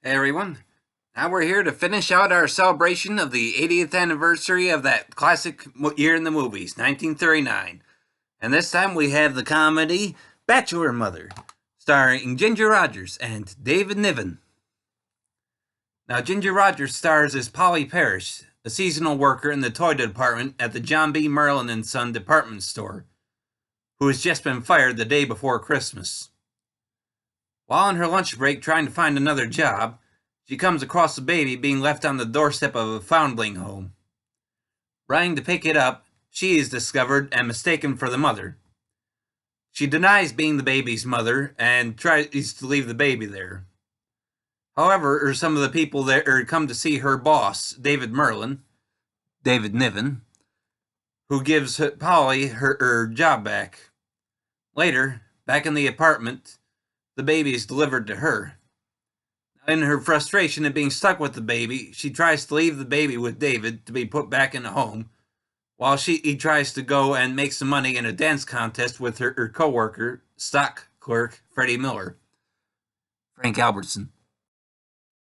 Hey everyone, now we're here to finish out our celebration of the 80th anniversary of that classic year in the movies, 1939. And this time we have the comedy Bachelor Mother, starring Ginger Rogers and David Niven. Now, Ginger Rogers stars as Polly Parrish, a seasonal worker in the toy department at the John B. Merlin & Son department store, who has just been fired the day before Christmas. While on her lunch break trying to find another job, she comes across a baby being left on the doorstep of a foundling home. Running to pick it up, she is discovered and mistaken for the mother. She denies being the baby's mother and tries to leave the baby there. However, some of the people there come to see her boss, David Niven, who gives Polly her job back. Later, back in the apartment, the baby is delivered to her. In her frustration at being stuck with the baby, she tries to leave the baby with David to be put back in the home, while he tries to go and make some money in a dance contest with her co-worker, stock clerk Freddie Miller, Frank Albertson.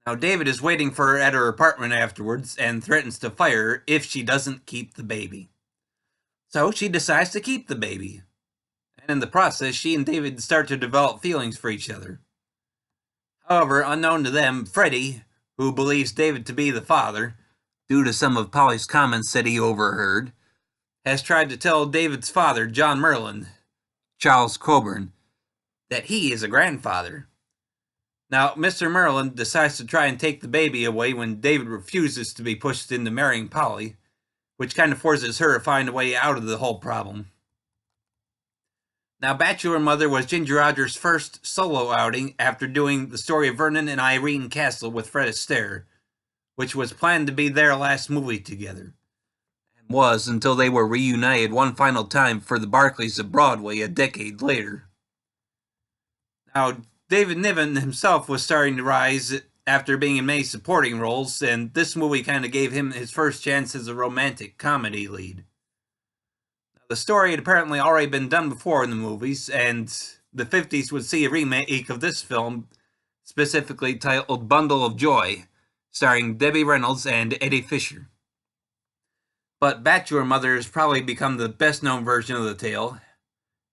Now, David is waiting for her at her apartment afterwards and threatens to fire her if she doesn't keep the baby. So she decides to keep the baby. And in the process, she and David start to develop feelings for each other. However, unknown to them, Freddie, who believes David to be the father, due to some of Polly's comments that he overheard, has tried to tell David's father, John Merlin, Charles Coburn, that he is a grandfather. Now, Mr. Merlin decides to try and take the baby away when David refuses to be pushed into marrying Polly, which kind of forces her to find a way out of the whole problem. Now, Bachelor Mother was Ginger Rogers' first solo outing after doing the story of Vernon and Irene Castle with Fred Astaire, which was planned to be their last movie together, and was until they were reunited one final time for the Barclays of Broadway a decade later. Now, David Niven himself was starting to rise after being in many supporting roles, and this movie kind of gave him his first chance as a romantic comedy lead. The story had apparently already been done before in the movies, and the 50s would see a remake of this film, specifically titled Bundle of Joy, starring Debbie Reynolds and Eddie Fisher. But Bachelor Mother has probably become the best-known version of the tale,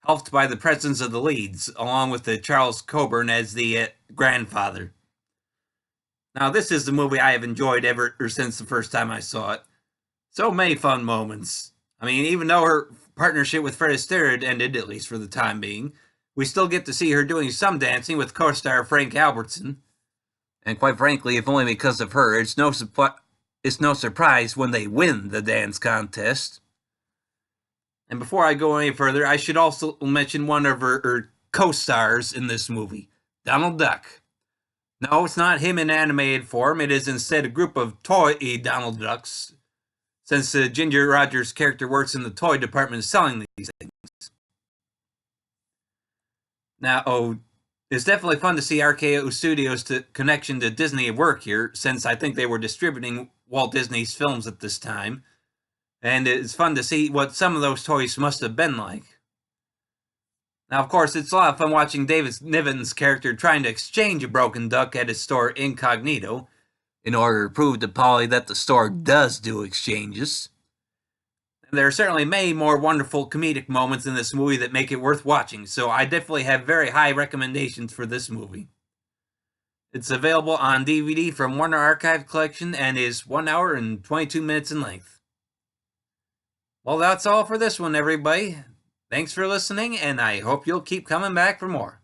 helped by the presence of the leads, along with the Charles Coburn as the grandfather. Now, this is the movie I have enjoyed ever since the first time I saw it. So many fun moments. I mean, even though her partnership with Fred Astaire had ended, at least for the time being, we still get to see her doing some dancing with co-star Frank Albertson. And quite frankly, if only because of her, it's no surprise when they win the dance contest. And before I go any further, I should also mention one of her co-stars in this movie, Donald Duck. No, it's not him in animated form. It is instead a group of toy Donald Ducks, since Ginger Rogers' character works in the toy department selling these things. Now, it's definitely fun to see RKO Studios' connection to Disney at work here, since I think they were distributing Walt Disney's films at this time. And it's fun to see what some of those toys must have been like. Now, of course, it's a lot of fun watching David Niven's character trying to exchange a broken duck at his store incognito, in order to prove to Polly that the store does do exchanges. And there are certainly many more wonderful comedic moments in this movie that make it worth watching, so I definitely have very high recommendations for this movie. It's available on DVD from Warner Archive Collection and is 1 hour and 22 minutes in length. Well, that's all for this one, everybody. Thanks for listening, and I hope you'll keep coming back for more.